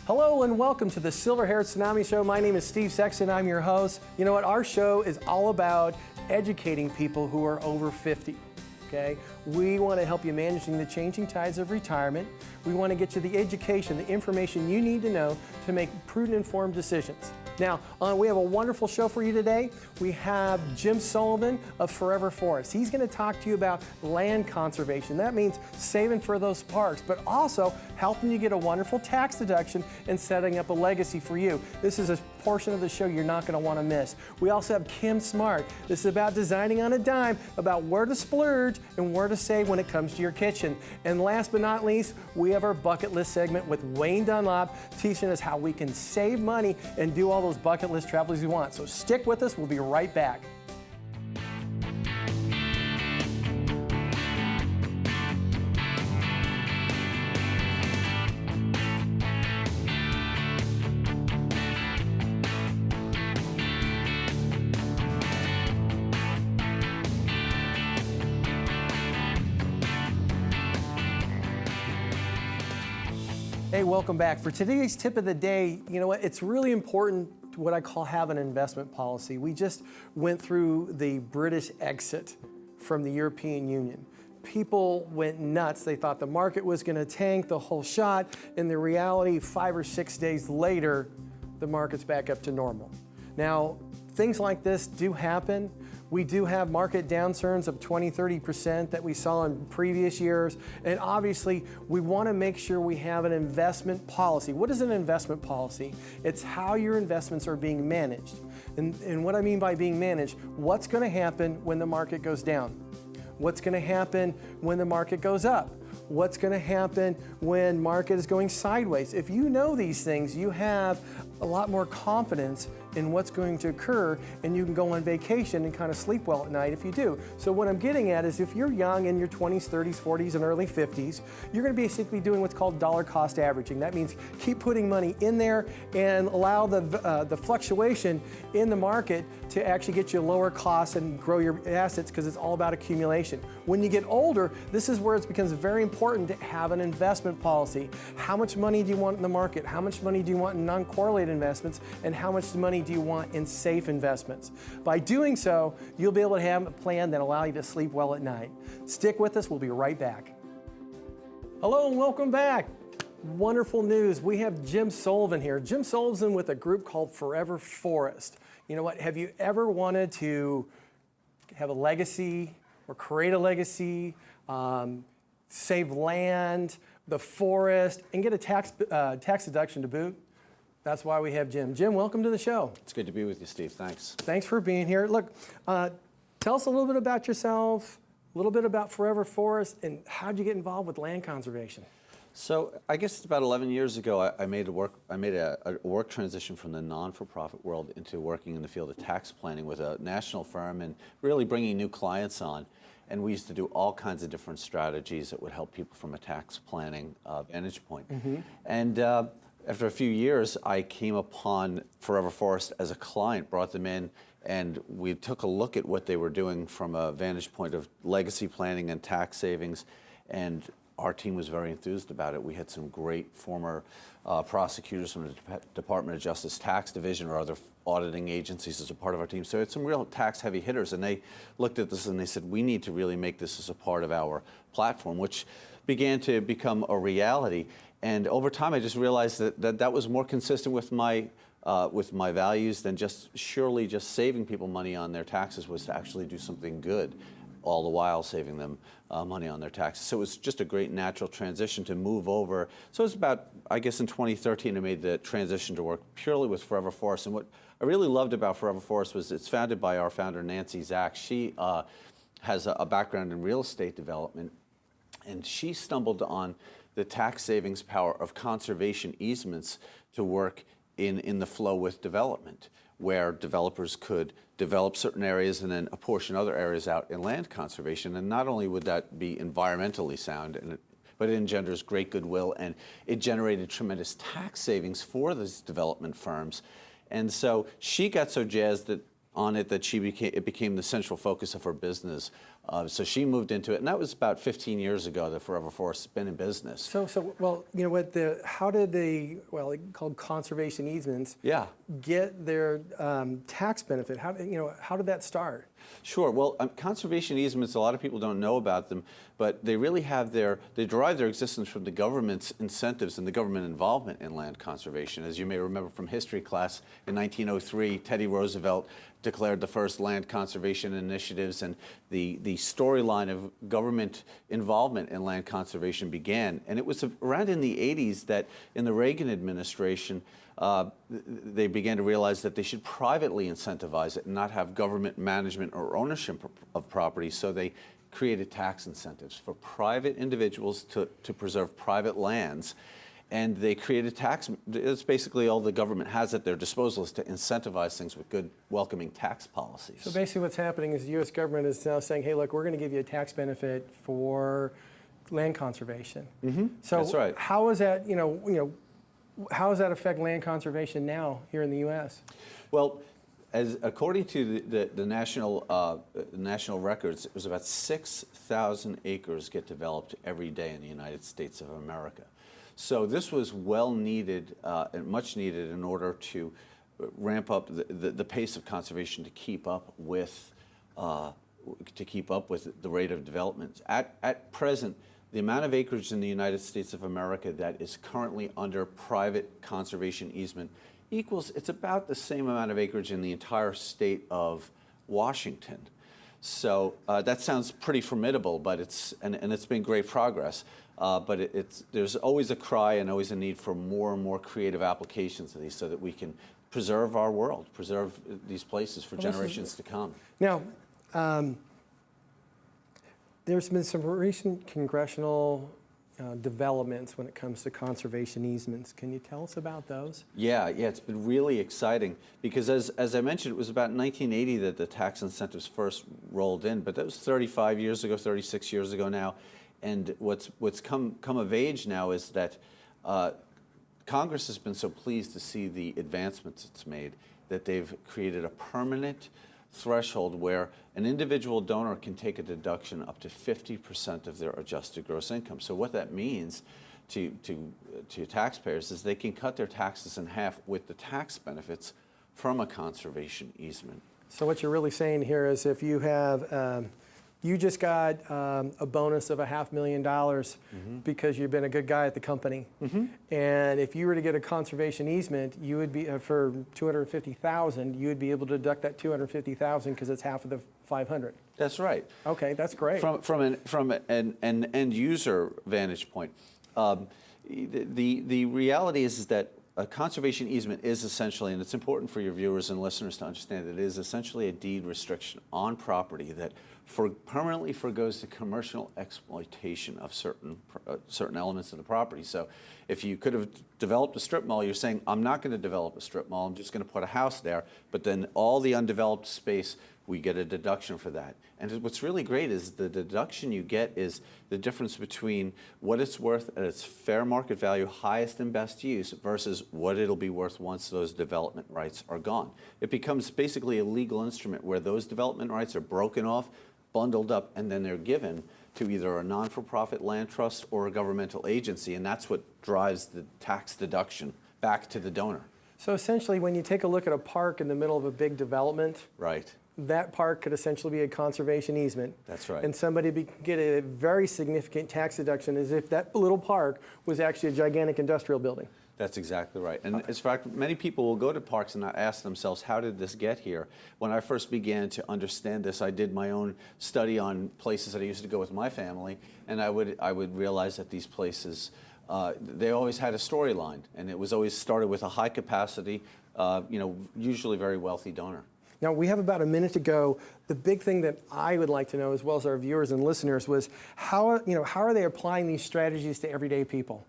Hello and welcome to the Silver-Haired Tsunami Show. My name is Steve Sexton. I'm your host. You know what? Our show is all about educating people who are over 50. Okay? We want to help you managing the changing tides of retirement. We want to get you the education, the information you need to know to make prudent, informed decisions. Now, we have a wonderful show for you today. We have Jim Sullivan of Forever Forest. He's going to talk to you about land conservation. That means saving for those parks, but also helping you get a wonderful tax deduction and setting up a legacy for you. This is a portion of the show you're not going to want to miss. We also have Kim Smart. This is about designing on a dime, about where to splurge and where to save when it comes to your kitchen. And last but not least, we have our bucket list segment with Wayne Dunlop teaching us how we can save money and do all those bucket list travels you want. So stick with us. We'll be right back. Hey, welcome back. For today's tip of the day, you know what? It's really important to what I call have an investment policy. We just went through the British exit from the European Union. People went nuts. They thought the market was going to tank the whole shot. In the reality, 5 or 6 days later, the market's back up to normal. Now, things like this do happen. We do have market downturns of 20–30% that we saw in previous years. And obviously, we want to make sure we have an investment policy. What is an investment policy? It's how your investments are being managed. And what I mean by being managed, what's going to happen when the market goes down? What's going to happen when the market goes up? What's going to happen when market is going sideways? If you know these things, you have a lot more confidence in what's going to occur, and you can go on vacation and kind of sleep well at night if you do. So what I'm getting at is if you're young in your 20s, 30s, 40s, and early 50s, you're going to basically doing what's called dollar cost averaging. That means keep putting money in there and allow the fluctuation in the market to actually get you lower costs and grow your assets, because it's all about accumulation. When you get older, this is where it becomes very important to have an investment policy. How much money do you want in the market? How much money do you want in non-correlated investments? And how much money do you want in safe investments? By doing so, you'll be able to have a plan that allows you to sleep well at night. Stick with us. We'll be right back. Hello and welcome back. Wonderful news. We have Jim Sullivan here. Jim Sullivan with a group called Forever Forest. You know what? Have you ever wanted to have a legacy or create a legacy, save land, the forest, and get a tax deduction to boot? That's why we have Jim. Jim, welcome to the show. It's good to be with you, Steve. Thanks. Thanks for being here. Look, tell us a little bit about yourself, a little bit about Forever Forest, and how did you get involved with land conservation? So I guess it's about 11 years ago, I made a work transition from the non-for-profit world into working in the field of tax planning with a national firm and really bringing new clients on. And we used to do all kinds of different strategies that would help people from a tax planning vantage point. Mm-hmm. And after a few years, I came upon Forever Forest as a client, brought them in, and we took a look at what they were doing from a vantage point of legacy planning and tax savings, and our team was very enthused about it. We had some great former prosecutors from the Department of Justice Tax Division or other auditing agencies as a part of our team. So it's some real tax heavy hitters, and they looked at this and they said, we need to really make this as a part of our platform, which began to become a reality. And over time, I just realized that was more consistent with my values than just saving people money on their taxes, was to actually do something good, all the while saving them money on their taxes. So it was just a great natural transition to move over. So it was about, I guess in 2013, I made the transition to work purely with Forever Forest. And what I really loved about Forever Forest was it's founded by our founder, Nancy Zach. She has a background in real estate development, and she stumbled on the tax savings power of conservation easements to work in the flow with development, where developers could develop certain areas and then apportion other areas out in land conservation. And not only would that be environmentally sound, but it engenders great goodwill, and it generated tremendous tax savings for these development firms. And so she got so jazzed that on it that it became the central focus of her business. So she moved into it, and that was about 15 years ago that Forever Forest's been in business. So well, you know what, how did called conservation easements, Yeah. get their tax benefit? How did that start? Sure. Well, conservation easements, a lot of people don't know about them, but they really they derive their existence from the government's incentives and the government involvement in land conservation. As you may remember from history class, in 1903, Teddy Roosevelt declared the first land conservation initiatives, and the storyline of government involvement in land conservation began. And it was around in the 80s that in the Reagan administration, they began to realize that they should privately incentivize it and not have government management or ownership of property. So they created tax incentives for private individuals to preserve private lands. And they created tax. It's basically all the government has at their disposal is to incentivize things with good, welcoming tax policies. So basically what's happening is the U.S. government is now saying, hey, look, we're going to give you a tax benefit for land conservation. Mm-hmm. So that's right. How is that, how does that affect land conservation now here in the U.S.? Well, according to the national records, it was about 6,000 acres get developed every day in the United States of America. So this was well needed and much needed in order to ramp up the pace of conservation to keep up with the rate of development. At present, the amount of acreage in the United States of America that is currently under private conservation easement it's about the same amount of acreage in the entire state of Washington. So that sounds pretty formidable, but it's been great progress. But there's always a cry and always a need for more and more creative applications of these so that we can preserve our world, preserve these places for generations to come. Now, there's been some recent congressional developments when it comes to conservation easements. Can you tell us about those? Yeah, it's been really exciting because as I mentioned, it was about 1980 that the tax incentives first rolled in, but that was 35 years ago, 36 years ago now. And what's come of age now is that Congress has been so pleased to see the advancements it's made that they've created a permanent threshold where an individual donor can take a deduction up to 50% of their adjusted gross income. So what that means to taxpayers is they can cut their taxes in half with the tax benefits from a conservation easement. So what you're really saying here is if you have you just got a bonus of $500,000 because you've been a good guy at the company. And if you were to get a conservation easement, you would be for $250,000. You would be able to deduct that $250,000 because it's half of the $500,000. That's right. Okay, that's great. From an end user vantage point, the reality is that a conservation easement is essentially, and it's important for your viewers and listeners to understand, that it is essentially a deed restriction on property that permanently forgoes the commercial exploitation of certain elements of the property. So if you could have developed a strip mall, you're saying, I'm not going to develop a strip mall, I'm just going to put a house there, but then all the undeveloped space, we get a deduction for that. And what's really great is the deduction you get is the difference between what it's worth at its fair market value, highest and best use, versus what it'll be worth once those development rights are gone. It becomes basically a legal instrument where those development rights are broken off, bundled up, and then they're given to either a non-for-profit land trust or a governmental agency, and that's what drives the tax deduction back to the donor. So essentially, when you take a look at a park in the middle of a big development, right, that park could essentially be a conservation easement. That's right. And somebody get a very significant tax deduction as if that little park was actually a gigantic industrial building. That's exactly right. And in fact, many people will go to parks and not ask themselves, how did this get here? When I first began to understand this, I did my own study on places that I used to go with my family, and I would realize that these places, they always had a storyline, and it was always started with a high capacity, usually very wealthy donor. Now, we have about a minute to go. The big thing that I would like to know, as well as our viewers and listeners, was how are they applying these strategies to everyday people?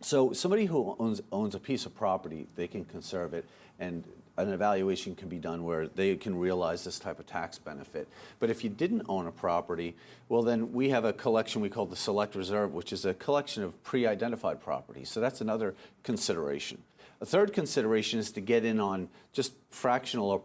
So somebody who owns a piece of property, they can conserve it, and an evaluation can be done where they can realize this type of tax benefit. But if you didn't own a property, well, then we have a collection we call the Select Reserve, which is a collection of pre-identified properties. So that's another consideration. A third consideration is to get in on just fractional or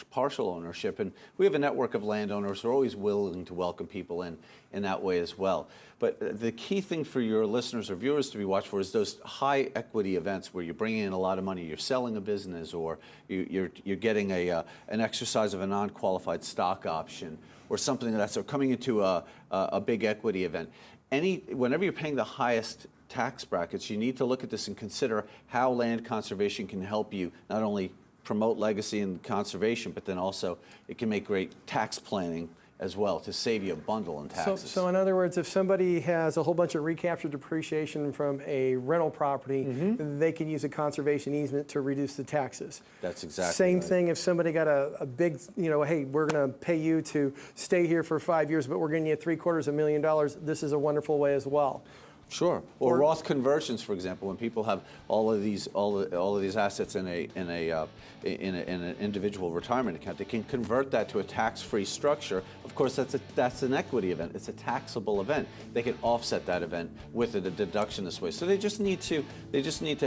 partial ownership, and we have a network of landowners who are always willing to welcome people in that way as well. But the key thing for your listeners or viewers to be watched for is those high equity events where you're bringing in a lot of money, you're selling a business, or you're getting an exercise of a non-qualified stock option, or something that's coming into a big equity event. Whenever you're paying the highest tax brackets, you need to look at this and consider how land conservation can help you not only promote legacy and conservation, but then also it can make great tax planning as well to save you a bundle in taxes. So in other words, if somebody has a whole bunch of recaptured depreciation from a rental property, they can use a conservation easement to reduce the taxes. That's exactly Same right. thing if somebody got a big, hey, we're going to pay you to stay here for 5 years, but we're going to get $750,000. This is a wonderful way as well. Sure. Or Roth conversions, for example, when people have all of these assets in an individual retirement account, they can convert that to a tax-free structure. Of course, that's an equity event. It's a taxable event. They can offset that event with a deduction this way. So they just need to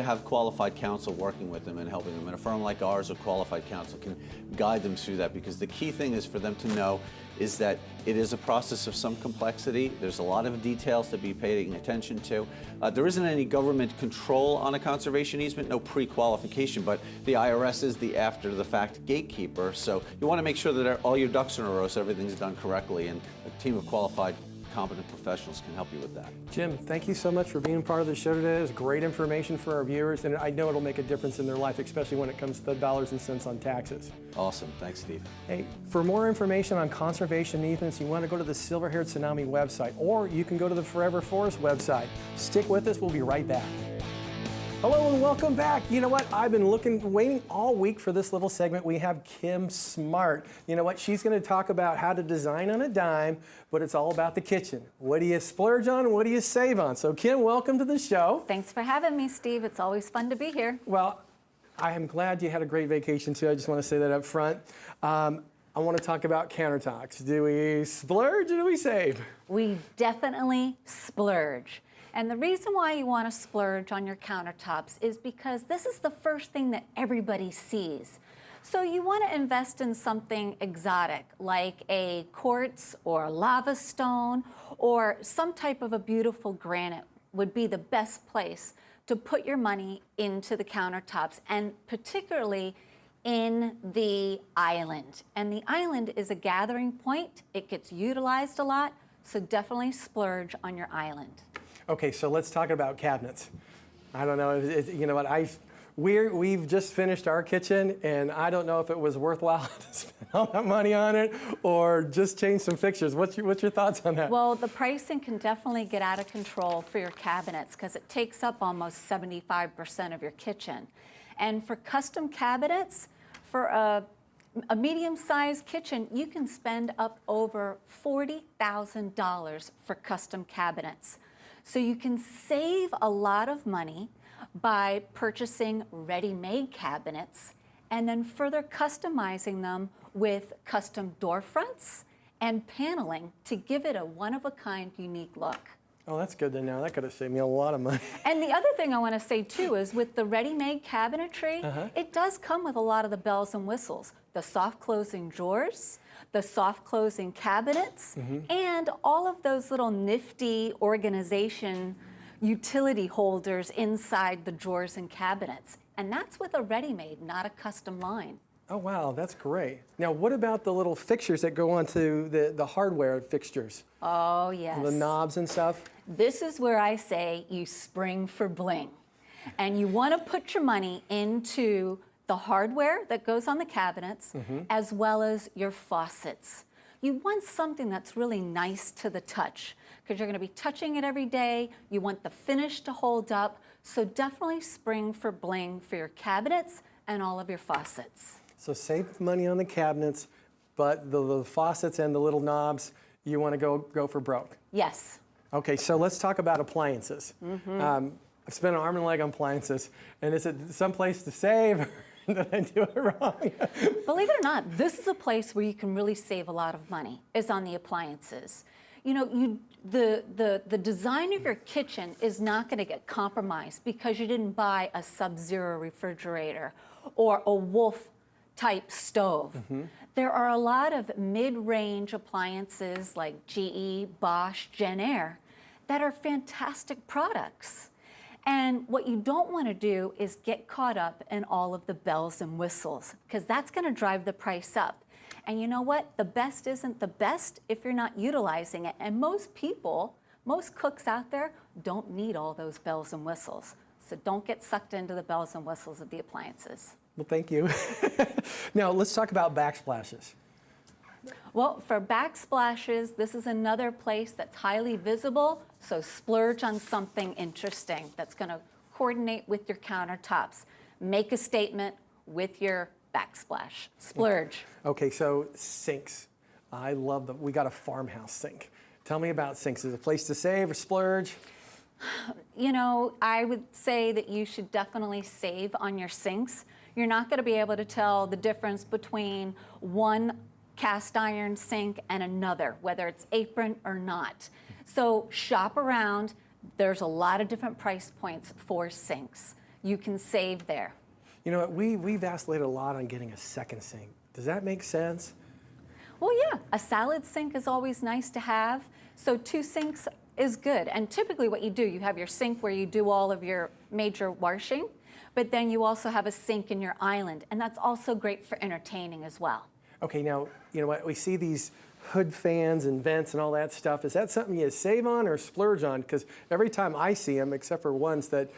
have qualified counsel working with them and helping them. And a firm like ours, or qualified counsel, can guide them through that, because the key thing is for them to know is that it is a process of some complexity. There's a lot of details to be paying attention to. There isn't any government control on a conservation easement, no pre-qualification, but the IRS is the after-the-fact gatekeeper. So you want to make sure that all your ducks in a row so everything's done correctly, and a team of qualified, competent professionals can help you with that. Jim, thank you so much for being part of the show today. It was great information for our viewers, and I know it'll make a difference in their life, especially when it comes to the dollars and cents on taxes. Awesome. Thanks, Steve. Hey, for more information on conservation easements, you want to go to the Silver-Haired Tsunami website, or you can go to the Forever Forest website. Stick with us. We'll be right back. Hello and welcome back. You know what? I've been waiting all week for this little segment. We have Kim Smart. You know what? She's going to talk about how to design on a dime, but it's all about the kitchen. What do you splurge on? What do you save on? So Kim, welcome to the show. Thanks for having me, Steve. It's always fun to be here. Well, I am glad you had a great vacation too. I just want to say that up front. I want to talk about countertops. Do we splurge or do we save? We definitely splurge. And the reason why you want to splurge on your countertops is because this is the first thing that everybody sees. So you want to invest in something exotic, like a quartz or lava stone, or some type of a beautiful granite would be the best place to put your money into the countertops, and particularly in the island. And the island is a gathering point. It gets utilized a lot, so definitely splurge on your island. Okay, so let's talk about cabinets. I don't know, you know what, we've just finished our kitchen, and I don't know if it was worthwhile to spend all that money on it or just change some fixtures. What's your thoughts on that? Well, the pricing can definitely get out of control for your cabinets because it takes up almost 75% of your kitchen. And for custom cabinets, for a medium-sized kitchen, you can spend up over $40,000 for custom cabinets. So you can save a lot of money by purchasing ready-made cabinets and then further customizing them with custom door fronts and paneling to give it a one-of-a-kind, unique look. Oh, that's good to know. That could have saved me a lot of money. And the other thing I want to say too is with the ready-made cabinetry, it does come with a lot of the bells and whistles. The soft closing drawers, the soft closing cabinets, and all of those little nifty organization utility holders inside the drawers and cabinets. And that's with a ready-made, not a custom line. Oh, wow, that's great. Now, what about the little fixtures that go onto the hardware fixtures? Oh, yes. The knobs and stuff? This is where I say you spring for bling. And you want to put your money into the hardware that goes on the cabinets, as well as your faucets. You want something that's really nice to the touch, because you're going to be touching it every day. You want the finish to hold up, so definitely spring for bling for your cabinets and all of your faucets. So save money on the cabinets, but the faucets and the little knobs, you want to go for broke. Yes. Okay, so let's talk about appliances. I've spent an arm and a leg on appliances, and is it someplace to save? Did I do it wrong? Believe it or not, this is a place where you can really save a lot of money, is on the appliances. the design of your kitchen is not going to get compromised because you didn't buy a Sub-Zero refrigerator or a Wolf type stove. There are a lot of mid-range appliances like GE, Bosch, Genair that are fantastic products. And what you don't want to do is get caught up in all of the bells and whistles, because that's going to drive the price up. And you know what? The best isn't the best if you're not utilizing it. And most people, most cooks out there don't need all those bells and whistles. So don't get sucked into the bells and whistles of the appliances. Well, thank you. Now, let's talk about backsplashes. Well, for backsplashes, this is another place that's highly visible, so splurge on something interesting that's going to coordinate with your countertops. Make a statement with your backsplash. Splurge. Okay, so sinks. I love them. We got a farmhouse sink. Tell me about sinks. Is it a place to save or splurge? You know, I would say that you should definitely save on your sinks. You're not going to be able to tell the difference between one cast iron sink and another, whether it's apron or not. So shop around. There's a lot of different price points for sinks. You can save there. You know what, we vacillated a lot on getting a second sink. Does that make sense? Well, yeah, a salad sink is always nice to have. So 2 sinks is good. And typically what you do, you have your sink where you do all of your major washing, but then you also have a sink in your island. And that's also great for entertaining as well. Okay, now, you know what, we see these hood fans and vents and all that stuff. Is that something you save on or splurge on? Because every time I see them, except for once that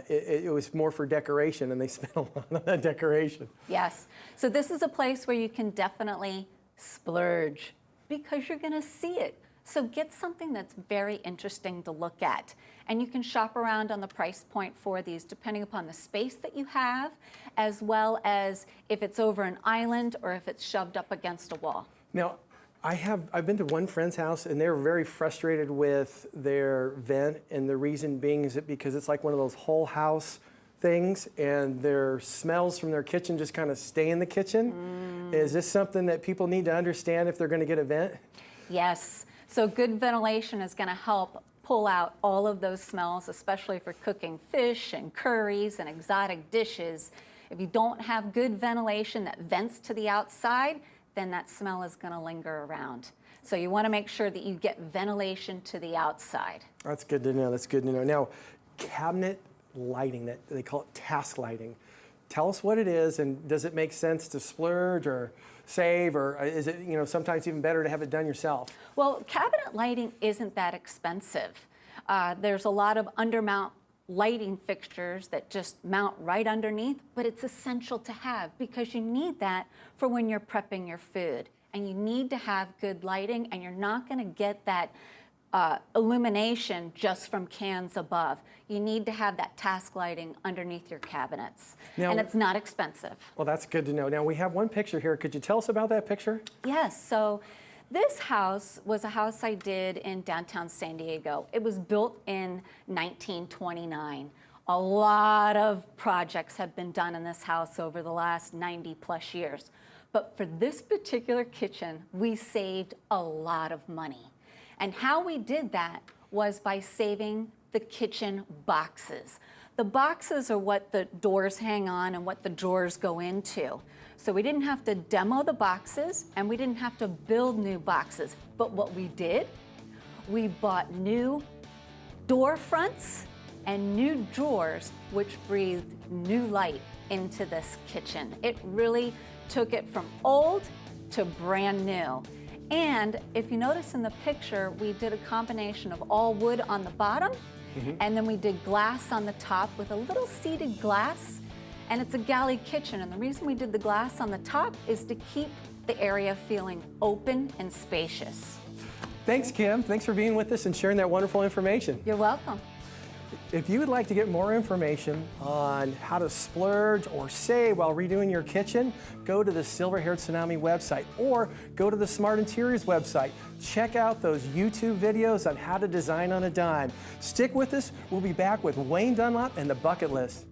it was more for decoration and they spent a lot on that decoration. Yes, so this is a place where you can definitely splurge because you're gonna see it. So get something that's very interesting to look at. And you can shop around on the price point for these depending upon the space that you have, as well as if it's over an island or if it's shoved up against a wall. Now, I've been to one friend's house and they were very frustrated with their vent, and the reason being is that because it's like one of those whole house things and their smells from their kitchen just kind of stay in the kitchen. Is this something that people need to understand if they're going to get a vent? Yes, so good ventilation is going to help pull out all of those smells, especially for cooking fish and curries and exotic dishes. If you don't have good ventilation that vents to the outside, then that smell is going to linger around. So you want to make sure that you get ventilation to the outside. That's good to know. That's good to know. Now, cabinet lighting, that they call it task lighting. Tell us what it is, and does it make sense to splurge or save, or is it, you know, sometimes even better to have it done yourself? Well, cabinet lighting isn't that expensive. There's a lot of undermount lighting fixtures that just mount right underneath, but it's essential to have because you need that for when you're prepping your food. And you need to have good lighting, and you're not going to get that illumination just from cans above. You need to have that task lighting underneath your cabinets. Now, and it's not expensive. Well, that's good to know. Now, we have one picture here. Could you tell us about that picture? Yes, so this house was a house I did in downtown San Diego. It was built in 1929. A lot of projects have been done in this house over the last 90 plus years. But for this particular kitchen, we saved a lot of money. And how we did that was by saving the kitchen boxes. The boxes are what the doors hang on and what the drawers go into. So we didn't have to demo the boxes and we didn't have to build new boxes. But what we did, we bought new door fronts and new drawers, which breathed new light into this kitchen. It really took it from old to brand new. And if you notice in the picture, we did a combination of all wood on the bottom, and then we did glass on the top with a little seated glass. And it's a galley kitchen, and the reason we did the glass on the top is to keep the area feeling open and spacious. Thanks, Kim. Thanks for being with us and sharing that wonderful information. You're welcome. If you would like to get more information on how to splurge or save while redoing your kitchen, go to the Silver-Haired Tsunami website or go to the Smart Interiors website. Check out those YouTube videos on how to design on a dime. Stick with us. We'll be back with Wayne Dunlop and the Bucket List.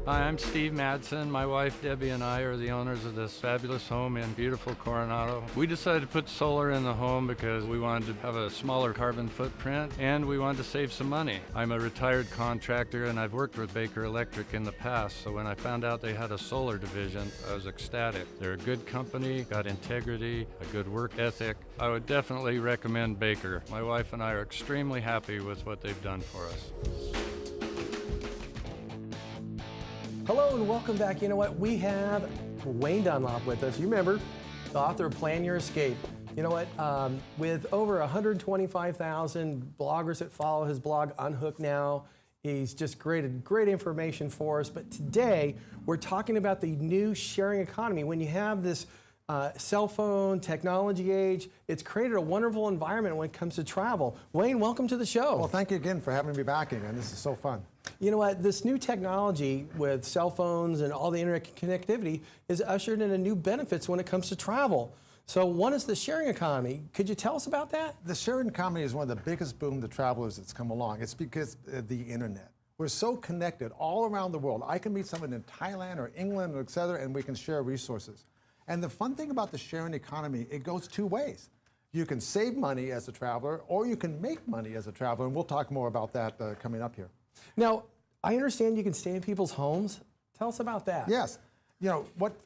Hi, I'm Steve Madsen. My wife Debbie and I are the owners of this fabulous home in beautiful Coronado. We decided to put solar in the home because we wanted to have a smaller carbon footprint and we wanted to save some money. I'm a retired contractor and I've worked with Baker Electric in the past, so when I found out they had a solar division, I was ecstatic. They're a good company, got integrity, a good work ethic. I would definitely recommend Baker. My wife and I are extremely happy with what they've done for us. Hello and welcome back. You know what? We have Wayne Dunlop with us. You remember, the author of Plan Your Escape. You know what? With over 125,000 bloggers that follow his blog, Unhook Now, he's just created great information for us. But today, we're talking about the new sharing economy. When you have this cell phone technology age, it's created a wonderful environment when it comes to travel. Wayne, welcome to the show. Well, thank you again for having me back again. This is so fun. You know what? This new technology with cell phones and all the internet connectivity is ushered in a new benefits when it comes to travel. So one is the sharing economy. Could you tell us about that? The sharing economy is one of the biggest boom to travelers that's come along. It's because of the internet. We're so connected all around the world. I can meet someone in Thailand or England, et cetera, and we can share resources. And the fun thing about the sharing economy, it goes two ways. You can save money as a traveler, or you can make money as a traveler, and we'll talk more about that coming up here. Now, I understand you can stay in people's homes. Tell us about that. Yes. You know,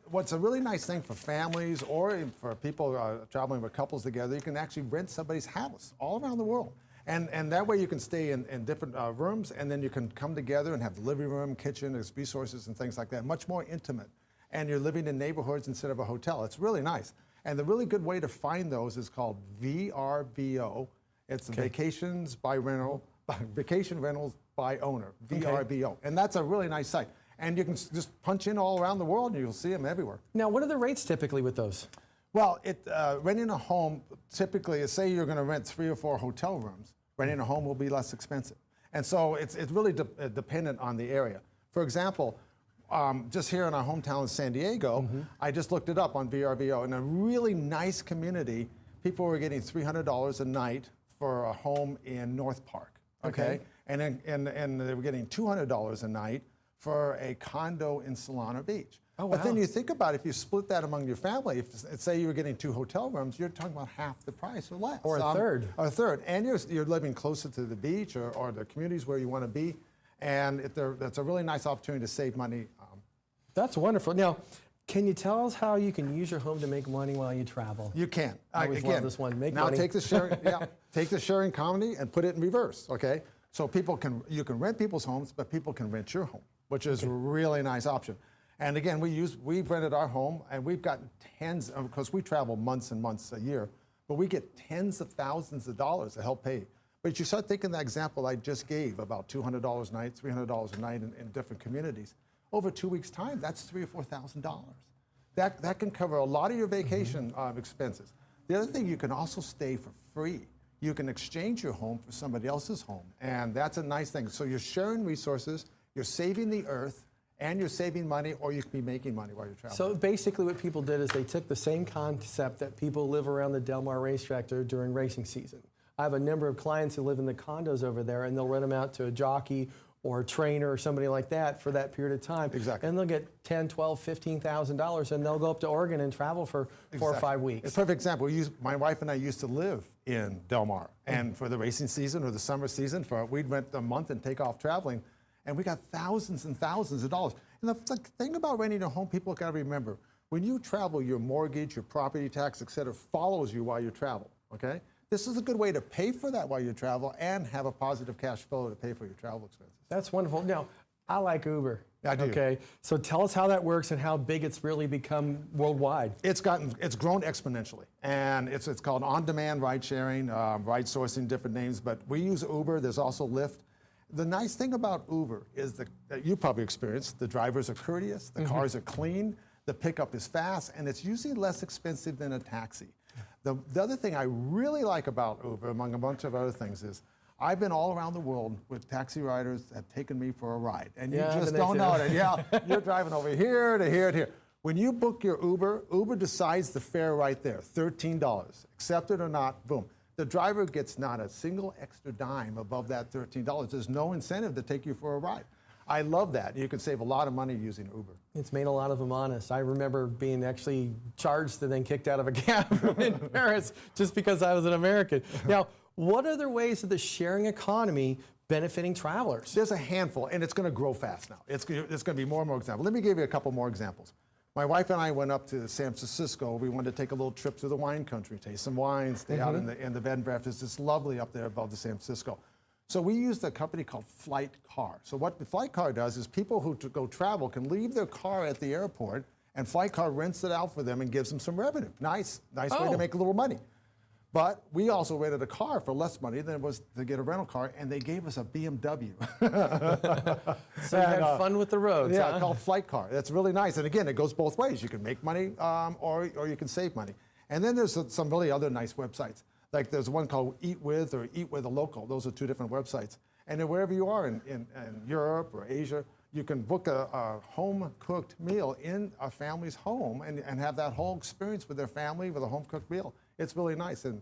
what's a really nice thing for families or for people traveling with couples together, you can actually rent somebody's house all around the world. And that way you can stay in different rooms, and then you can come together and have the living room, kitchen, there's resources and things like that, much more intimate. And you're living in neighborhoods instead of a hotel. It's really nice. And the really good way to find those is called VRBO. It's vacations by rental, vacation rentals by owner, VRBO. And that's a really nice site. And you can just punch in all around the world and you'll see them everywhere. Now, what are the rates typically with those? Well, renting a home, typically, say you're going to rent 3 or 4 hotel rooms, renting a home will be less expensive. And so it's really dependent on the area. For example, just here in our hometown in San Diego, I just looked it up on VRBO. In a really nice community, people were getting $300 a night for a home in North Park. Okay. And they were getting $200 a night for a condo in Solana Beach. Oh, wow. But then you think about it, if you split that among your family, if say you were getting 2 hotel rooms, you're talking about half the price or less. Or a third. Or a third. And you're living closer to the beach or the communities where you want to be. And that's a really nice opportunity to save money. That's wonderful. Now, can you tell us how you can use your home to make money while you travel? You can. I always love this one. Make now money. take the sharing, take the sharing economy and put it in reverse. Okay, so you can rent people's homes, but people can rent your home, which is a really nice option. And again, we've rented our home, and we've got tens, because we travel months and months a year, but we get tens of thousands of dollars to help pay. But you start thinking that example I just gave about $200 a night, $300 a night in different communities. Over 2 weeks' time, that's $3,000 or $4,000. That can cover a lot of your vacation expenses. The other thing, you can also stay for free. You can exchange your home for somebody else's home, and that's a nice thing. So you're sharing resources, you're saving the earth, and you're saving money, or you can be making money while you're traveling. So basically what people did is they took the same concept that people live around the Del Mar racetrack during racing season. I have a number of clients who live in the condos over there, and they'll rent them out to a jockey or a trainer or somebody like that for that period of time. Exactly. And they'll get $10,000, $12,000, $15,000, and they'll go up to Oregon and travel for 4 or 5 weeks. A perfect example. My wife and I used to live in Del Mar, and for the racing season or the summer season, we'd rent a month and take off traveling, and we got thousands and thousands of dollars. And the thing about renting a home, people got to remember, when you travel, your mortgage, your property tax, et cetera, follows you while you travel, okay? This is a good way to pay for that while you travel and have a positive cash flow to pay for your travel expenses. That's wonderful. Now, I like Uber. I do. Okay, so tell us how that works and how big it's really become worldwide. It's grown exponentially, and it's called on-demand ride sharing, ride sourcing, different names, but we use Uber. There's also Lyft. The nice thing about Uber is that you probably experienced, the drivers are courteous, the cars are clean, the pickup is fast, and it's usually less expensive than a taxi. The other thing I really like about Uber, among a bunch of other things, is I've been all around the world with taxi riders that have taken me for a ride. And you just don't know it. Yeah, you're driving over here to here to here. When you book your Uber, Uber decides the fare right there, $13. Accept it or not, boom. The driver gets not a single extra dime above that $13. There's no incentive to take you for a ride. I love that. You can save a lot of money using Uber. It's made a lot of them honest. I remember being actually charged and then kicked out of a cab in Paris just because I was an American. Now, what other ways of the sharing economy benefiting travelers? There's a handful, and it's going to grow fast now. It's going to be more and more examples. Let me give you a couple more examples. My wife and I went up to San Francisco. We wanted to take a little trip through the wine country, taste some wine, stay out in the bed and breakfast. It's lovely up there above the San Francisco. So we used a company called Flight Car. So what the Flight Car does is people who go travel can leave their car at the airport, and Flight Car rents it out for them and gives them some revenue. Nice way to make a little money. But we also rented a car for less money than it was to get a rental car, and they gave us a BMW. So you had fun with the roads, Yeah, huh? called Flight Car. That's really nice. And again, it goes both ways. You can make money or you can save money. And then there's some really other nice websites. Like there's one called Eat With or Eat With a Local. Those are two different websites. And then wherever you are in Europe or Asia, you can book a home-cooked meal in a family's home and have that whole experience with their family with a home-cooked meal. It's really nice. And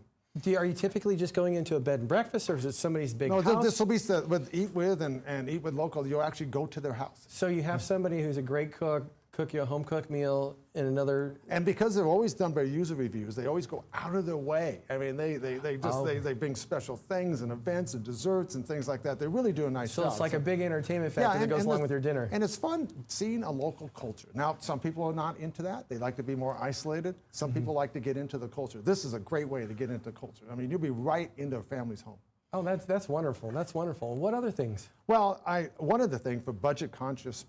Are you typically just going into a bed and breakfast, or is it somebody's big house? no, this will be with Eat With and Eat With Local. You'll actually go to their house. So you have somebody who's a great cook you a home-cooked meal in another... And because they're always done by user reviews, they always go out of their way. I mean, they bring special things and events and desserts and things like that. They really do a nice job. So it's like a big entertainment factor that goes along with your dinner. And it's fun seeing a local culture. Now, some people are not into that. They like to be more isolated. Some people like to get into the culture. This is a great way to get into culture. I mean, you'll be right into a family's home. Oh, that's wonderful. That's wonderful. What other things? Well, one of the things for budget-conscious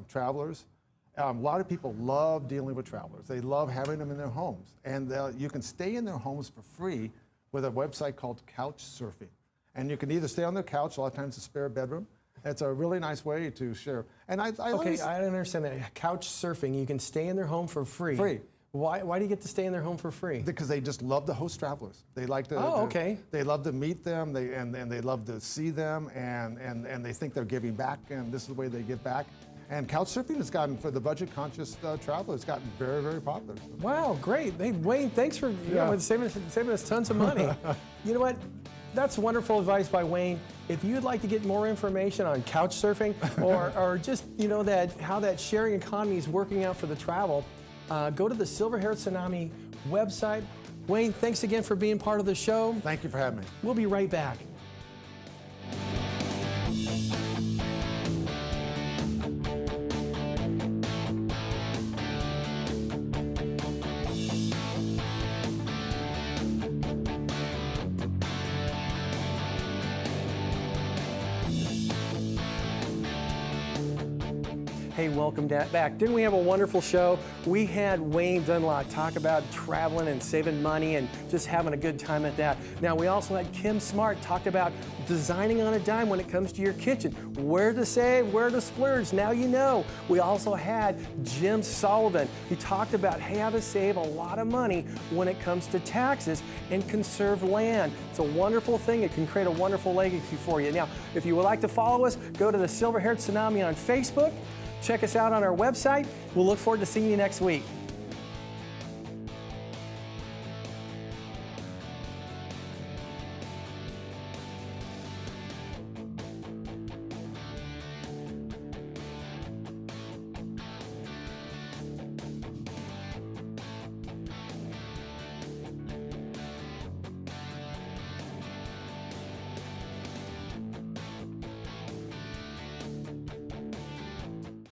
travelers, a lot of people love dealing with travelers. They love having them in their homes. And you can stay in their homes for free with a website called Couchsurfing. And you can either stay on their couch, a lot of times a spare bedroom. It's a really nice way to share. And I don't understand that. Couch surfing, you can stay in their home for free. Free. Why do you get to stay in their home for free? Because they just love to host travelers. They like to. Oh, okay. They love to meet them. And they love to see them. And they think they're giving back. And this is the way they give back. And Couchsurfing has gotten, for the budget-conscious traveler, it's gotten very, very popular. Wow, great. Hey, Wayne, thanks for saving us tons of money. You know what? That's wonderful advice by Wayne. If you'd like to get more information on Couchsurfing or just, how that sharing economy is working out for the travel, go to the Silver-Haired Tsunami website. Wayne, thanks again for being part of the show. Thank you for having me. We'll be right back. Hey, welcome back. Didn't we have a wonderful show? We had Wayne Dunlop talk about traveling and saving money and just having a good time at that. Now, we also had Kim Smart talk about designing on a dime when it comes to your kitchen. Where to save, where to splurge, now you know. We also had Jim Sullivan. He talked about how to save a lot of money when it comes to taxes and conserve land. It's a wonderful thing. It can create a wonderful legacy for you. Now, if you would like to follow us, go to the Silver-Haired Tsunami on Facebook. Check us out on our website. We'll look forward to seeing you next week.